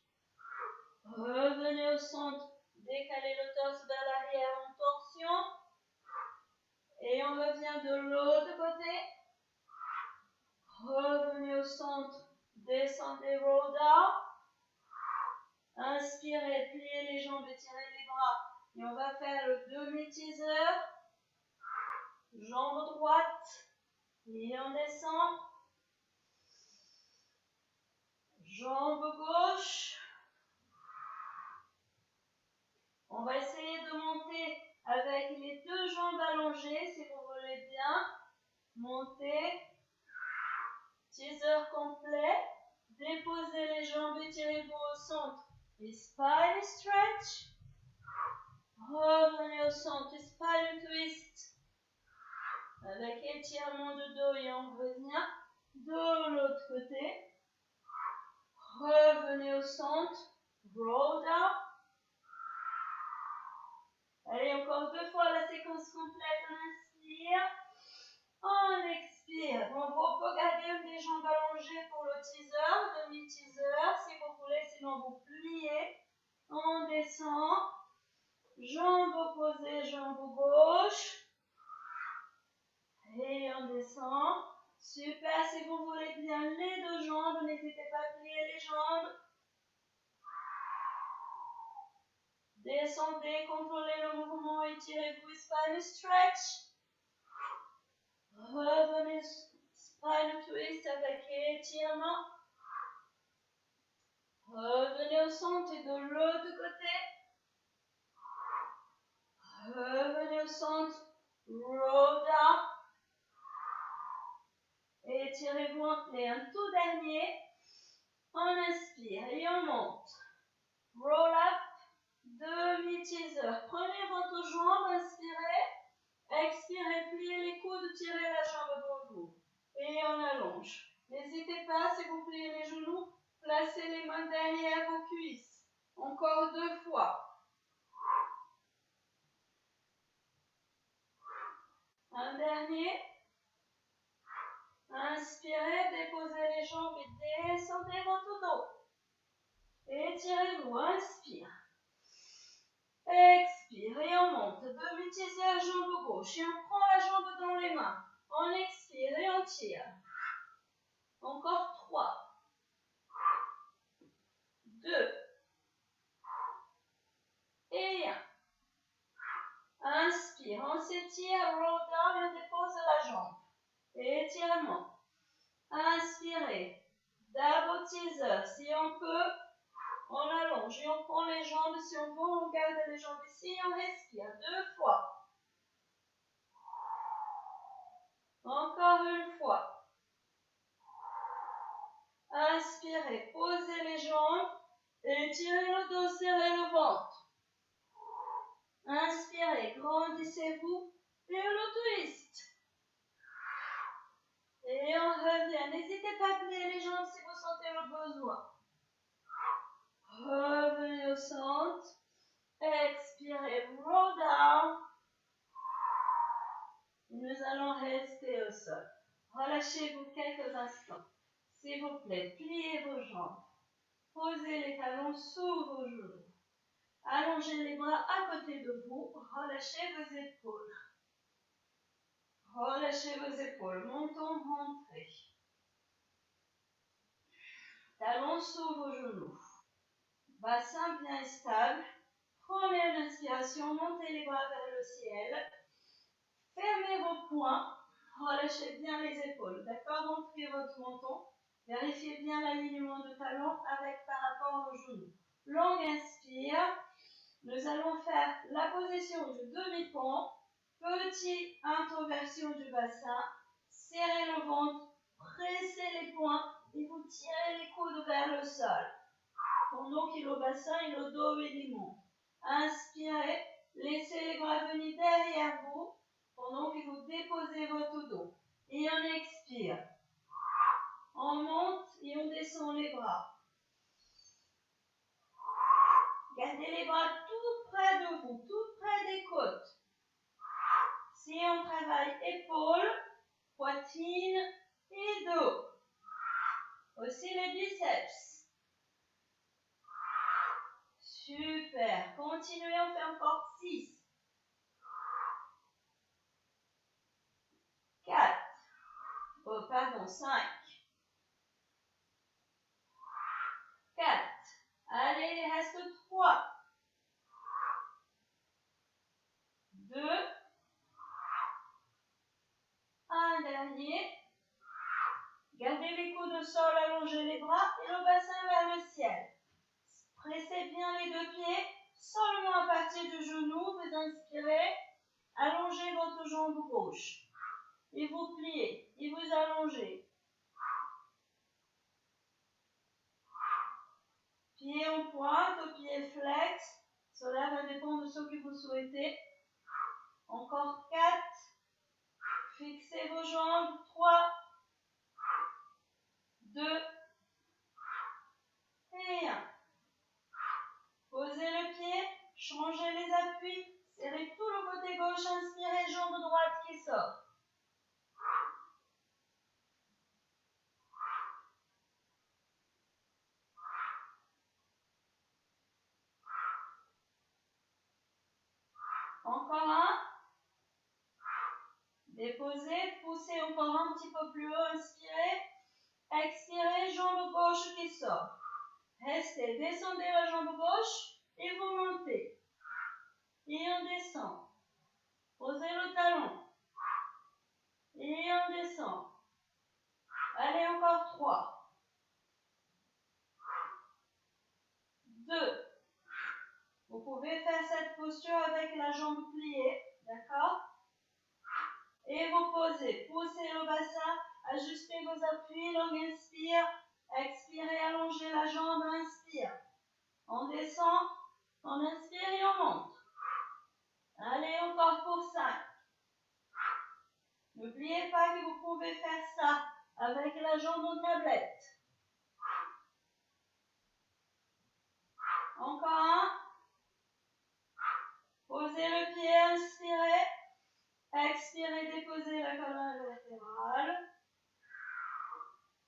Revenez au centre. Décalez le torse vers l'arrière en torsion. Et on revient de l'autre côté. Revenez au centre. Descendez, roll down. Inspirez, pliez les jambes, étirez les bras. Et on va faire le demi-teaser. Jambe droite. Et on descend. Jambe gauche. On va essayer de monter avec les 2 jambes allongées, si vous voulez bien. Montez. Teaser complet. spine stretch. Revenez au centre, spine twist. Avec étirement de dos et on revient de l'autre côté. Revenez au centre, roll down. Allez, encore 2 fois la séquence complète. On inspire, on expire. Bon, on peut garder une des jambes allongées pour le teaser, demi-teaser, si vous voulez, sinon vous pliez. On descend, jambes opposées, jambes gauche. Et on descend. Super, si vous voulez bien les 2 jambes, n'hésitez pas à plier les jambes. Descendez, contrôlez le mouvement, étirez-vous, spine stretch. Revenez, spine twist avec étirement. Revenez au centre et de l'autre côté. Revenez au centre, roll down. Étirez-vous et un tout dernier. On inspire et on monte. Roll up, demi-teaser. Prenez votre jambe, inspirez. Expirez, pliez les coudes, tirez la jambe devant vous. Et on allonge. N'hésitez pas, si vous pliez les genoux, placez les mains derrière vos cuisses. Encore 2 fois. Un dernier. Inspirez, déposez les jambes et descendez votre dos. Étirez-vous, inspire. Expire et on monte. Demi-teaser, jambe gauche. Et on prend la jambe dans les mains. On expire et on tire. Encore 3. 2. Et 1. Inspire, on s'étire, roll down et on dépose la jambe. Étirement. Inspirez. Double teaser. Si on peut, on allonge et on prend les jambes. Si on veut, on garde les jambes ici. On respire 2 fois. Encore 1 fois. Inspirez, posez les jambes. Étirez le dos, serrez le ventre. Inspirez, grandissez-vous et le twist. Et on revient. N'hésitez pas à plier les jambes si vous sentez le besoin. Revenez au centre. Expirez, roll down. Nous allons rester au sol. Relâchez-vous quelques instants. S'il vous plaît, pliez vos jambes. Posez les talons sous vos genoux. Allongez les bras à côté de vous. Relâchez vos épaules. Relâchez vos épaules. Montons, rentrez. Talons sous vos genoux. Bassin bien stable. Première inspiration, montez les bras vers le ciel. Fermez vos poings. Relâchez bien les épaules. D'accord? Montrez votre menton. Vérifiez bien l'alignement de talons avec par rapport aux genoux. Longue inspire. Nous allons faire la position du demi-pont. Petite introversion du bassin. Serrez le ventre. Pressez les poings et vous tirez les coudes vers le sol. Pendant que le bassin et le dos élément. Inspirez. Laissez les bras venir derrière vous pendant que vous déposez votre dos. Et on expire. On monte et on descend les bras. Gardez les bras tout près de vous, tout près des côtes. Si on travaille épaules, poitrine et dos. Aussi les biceps. Super. Continuez, on fait encore 6. 4. Oh, pardon, 5. 4. Allez, il reste 3. 2. Un dernier. Gardez les coudes au sol, allongez les bras et le bassin vers le ciel. Pressez bien les 2 pieds, seulement à partir du genou, vous inspirez, allongez votre jambe gauche. Et vous pliez, et vous allongez. Pied en pointe, pied flex. Cela va dépendre de ce que vous souhaitez. Encore 4. Fixez vos jambes. 3, 2 et 1. Posez le pied, changez les appuis, serrez tout le côté gauche, inspirez, jambe droite qui sort. Encore un. Déposez, poussez encore un petit peu plus haut, inspirez. Expirez, jambe gauche qui sort. Restez, descendez la jambe gauche et vous montez. Et on descend. Posez le talon. Et on descend. Allez, encore 3. 2. Vous pouvez faire cette posture avec la jambe pliée, d'accord? Et vous posez, poussez le bassin, ajustez vos appuis, longue inspire, expirez, allongez la jambe, inspire. On descend, on inspire et on monte. Allez, encore pour 5. N'oubliez pas que vous pouvez faire ça avec la jambe en tablette. Encore un. Posez le pied, inspirez. Expirez, déposez la colonne latérale.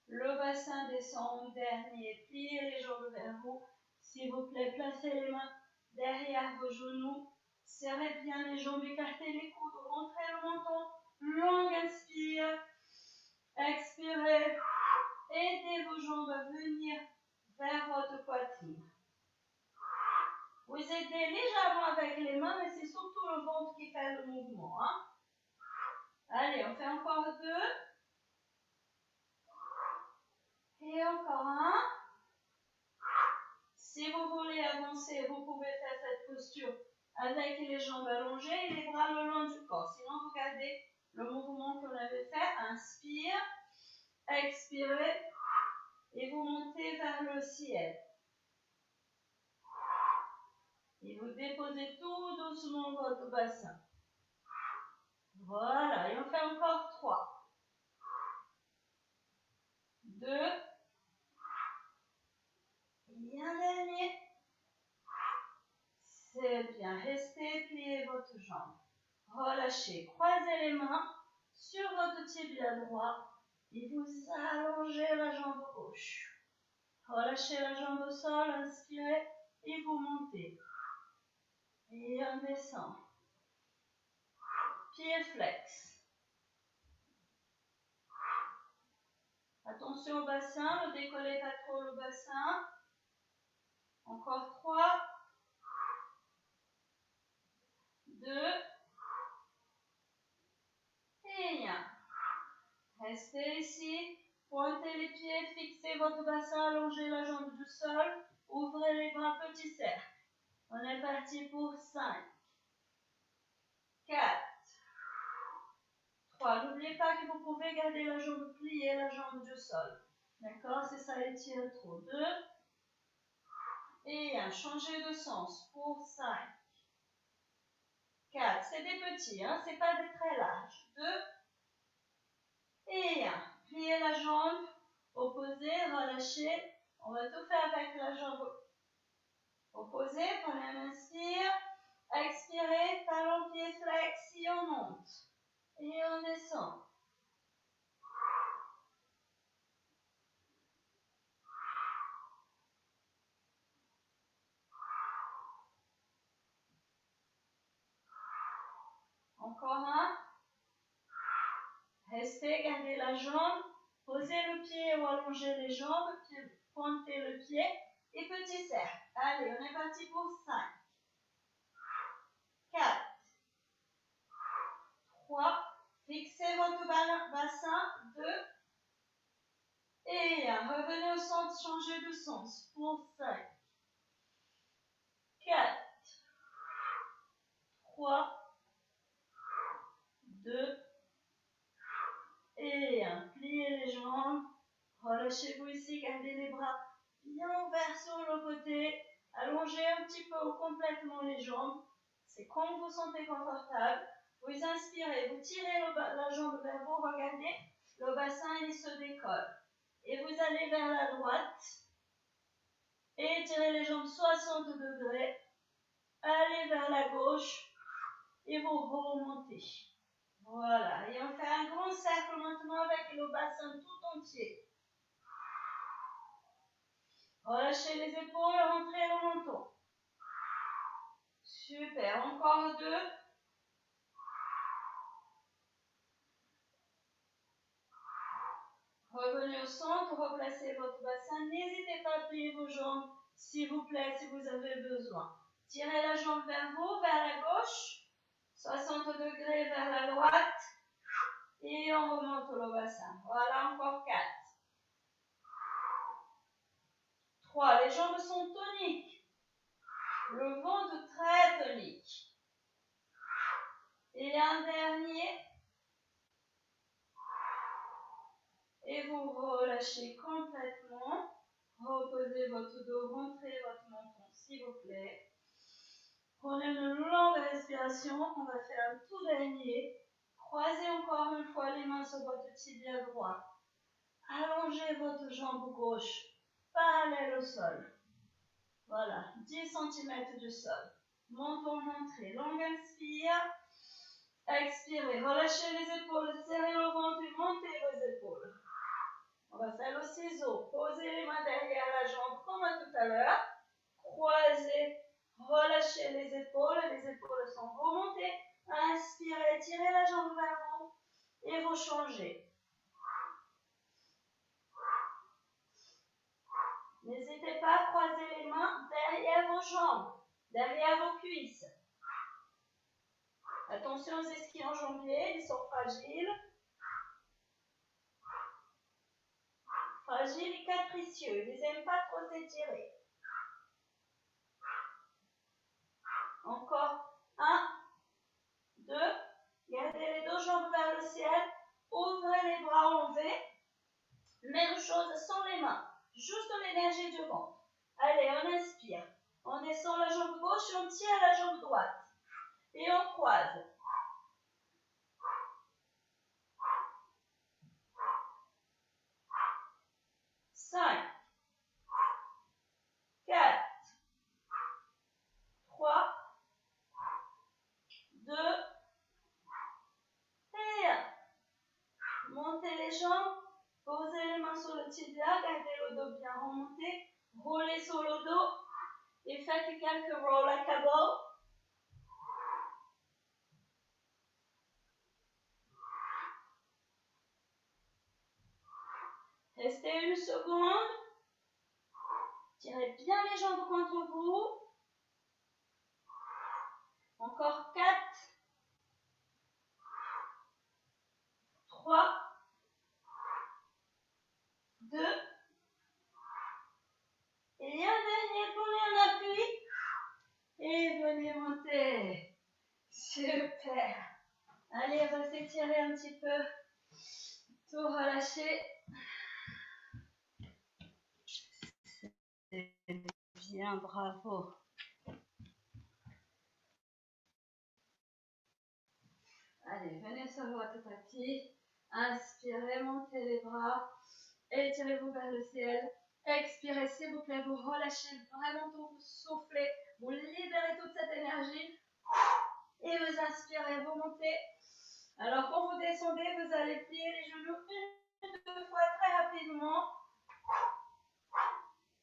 Le bassin descend au dernier. Pliez les jambes vers vous. S'il vous plaît, placez les mains derrière vos genoux. Serrez bien les jambes, écartez les coudes, rentrez le menton. Longue inspire. Expirez. Aidez vos jambes à venir vers votre poitrine. Vous aidez légèrement avec les mains, mais c'est surtout le ventre qui fait le mouvement. Hein? Allez, on fait encore 2. Et encore un. Si vous voulez avancer, vous pouvez faire cette posture avec les jambes allongées et les bras le long du corps. Sinon, vous gardez le mouvement qu'on avait fait. Inspire, expirez et vous montez vers le ciel. Et vous déposez tout doucement votre bassin. Voilà, et on fait encore 3. 2. Et un dernier. C'est bien. Restez, pliez votre jambe. Relâchez, croisez les mains sur votre tibia droit et vous allongez la jambe gauche. Relâchez la jambe au sol, inspirez et vous montez. Et on descend. Pied flex. Attention au bassin, ne décollez pas trop le bassin. Encore 3. 2. Et 1. Restez ici. Pointez les pieds, fixez votre bassin, allongez la jambe du sol. Ouvrez les bras, petit cercle. On est parti pour 5. 4. 3. N'oubliez pas que vous pouvez garder la jambe pliée, la jambe du sol. D'accord? C'est ça, étire trop. 2. Et 1. Changez de sens pour 5. 4. C'est des petits, hein? C'est pas des très larges. 2. Et 1. Pliez la jambe, opposée, relâchez. On va tout faire avec la jambe opposée. Prenez un inspire. Expirez, talon, pied flex, et on monte. Et on descend. Encore un. Restez, gardez la jambe. Posez le pied ou allongez les jambes. Pointez le pied. Et petit cercle. Allez, on est parti pour 5. 4. 3. Fixez votre bassin. 2. Et 1. Revenez au centre, changez de sens. Pour 5. 4. 3. 2. Et 1. Pliez les jambes. Relâchez-vous ici, gardez les bras bien ouvert sur le côté. Allongez un petit peu ou complètement les jambes. C'est comme vous sentez confortable. Vous inspirez, vous tirez la jambe vers vous, regardez, le bassin il se décolle. Et vous allez vers la droite. Et tirez les jambes 60 degrés. Allez vers la gauche. Et vous remontez. Voilà. Et on fait un grand cercle maintenant avec le bassin tout entier. Relâchez les épaules, rentrez le menton. Super. Encore 2. Revenez au centre, replacez votre bassin. N'hésitez pas à plier vos jambes, s'il vous plaît, si vous avez besoin. Tirez la jambe vers vous, vers la gauche. 60 degrés vers la droite. Et on remonte le bassin. Voilà, encore 4. 3. Les jambes sont toniques. Le ventre très tonique. Et un dernier. Et vous relâchez complètement. Reposez votre dos, rentrez votre menton, s'il vous plaît. Prenez une longue respiration. On va faire un tout dernier. Croisez encore une fois les mains sur votre tibia droit. Allongez votre jambe gauche parallèle au sol. Voilà, 10 cm du sol. Menton rentré, longue inspire. Expirez, relâchez les épaules, serrez le ventre et montez vos épaules. On va faire le ciseau. Posez les mains derrière la jambe comme tout à l'heure. Croisez, relâchez les épaules sont remontées. Inspirez, tirez la jambe vers vous et vous changez. N'hésitez pas à croiser les mains derrière vos jambes, derrière vos cuisses. Attention aux ischio-jambiers, ils sont fragiles. Fragiles et capricieux, ils n'aiment pas trop s'étirer. Encore 1, 2, gardez les deux jambes vers le ciel, ouvrez les bras en V. Même chose sans les mains, juste l'énergie du ventre. Allez, on inspire. On descend la jambe gauche et on tire la jambe droite. Et on croise. 5, 4, 3, 2, et 1. Montez les jambes, posez les mains sur le tibia, gardez le dos bien remonté, roulez sur le dos et faites quelques roll à cabot. Restez une seconde. Tirez bien les jambes contre vous. Encore 4, 3, 2, et un dernier, prenez un appui. Et venez monter. Super. Allez, on va s'étirer un petit peu. Tout relâcher. C'est bien, bravo. Allez, venez sur votre tapis. Inspirez, montez les bras. Étirez-vous vers le ciel. Expirez, s'il vous plaît, vous relâchez vraiment tout, vous soufflez, vous libérez toute cette énergie. Et vous inspirez, vous montez. Alors, quand vous descendez, vous allez plier les genoux une, deux fois très rapidement.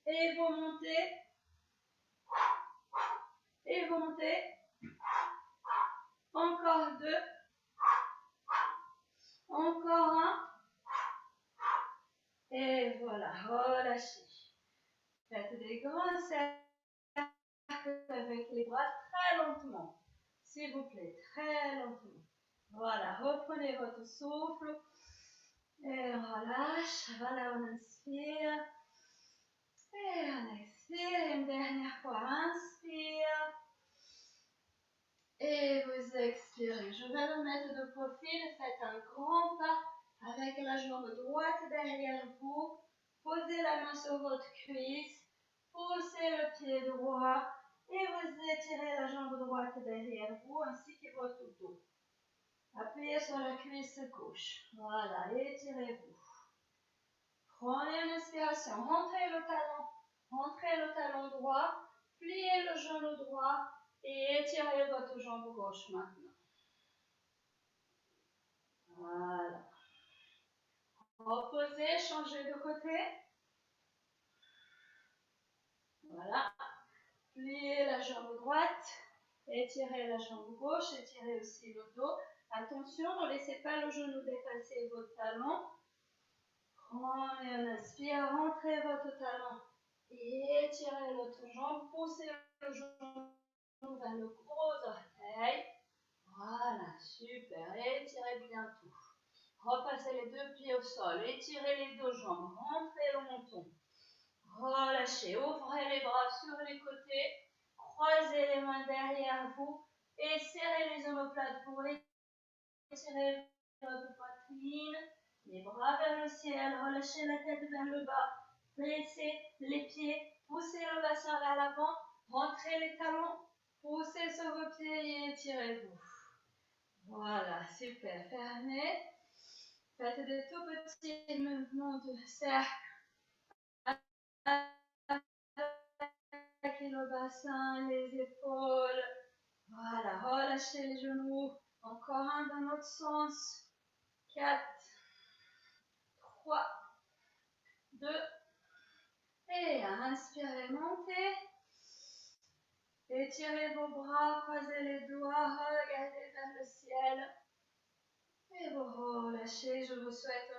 Et vous montez. Et vous montez. Encore 2. Encore 1. Et voilà, relâchez. Faites des grands cercles avec les bras très lentement. S'il vous plaît, très lentement. Voilà, reprenez votre souffle. Et on relâche. Voilà, on inspire. Et on expire. Une dernière fois, inspire. Et vous expirez. Je vais me mettre de profil. Faites un grand pas avec la jambe droite derrière vous. Posez la main sur votre cuisse, poussez le pied droit et vous étirez la jambe droite derrière vous ainsi que votre dos. Appuyez sur la cuisse gauche. Voilà, étirez-vous. Prenez une inspiration, rentrez le talon droit, pliez le genou droit et étirez votre jambe gauche maintenant. Voilà. Reposez, changez de côté. Voilà. Pliez la jambe droite, étirez la jambe gauche, étirez aussi le dos. Attention, ne laissez pas le genou dépasser votre talon. Prenez une inspire, rentrez votre talon et étirez l'autre jambe. Poussez le genou vers le gros orteil. Voilà, super. Étirez bien tout. Repassez les deux pieds au sol. Étirez les deux jambes. Rentrez le menton. Relâchez. Ouvrez les bras sur les côtés. Croisez les mains derrière vous et serrez les omoplates pour étirer votre poitrine. Les bras vers le ciel. Relâchez la tête vers le bas. Pressez les pieds. Poussez le bassin vers l'avant. Rentrez les talons. Poussez sur vos pieds et étirez-vous. Voilà, super. Fermez. Faites des tout petits mouvements de cercle. Avec le bassin, les épaules. Voilà, relâchez les genoux. Encore un dans l'autre sens. 4, 3, 2. Et inspirez, montez. Étirez vos bras, croisez les doigts, regardez vers le ciel. Et vous relâchez. Je vous souhaite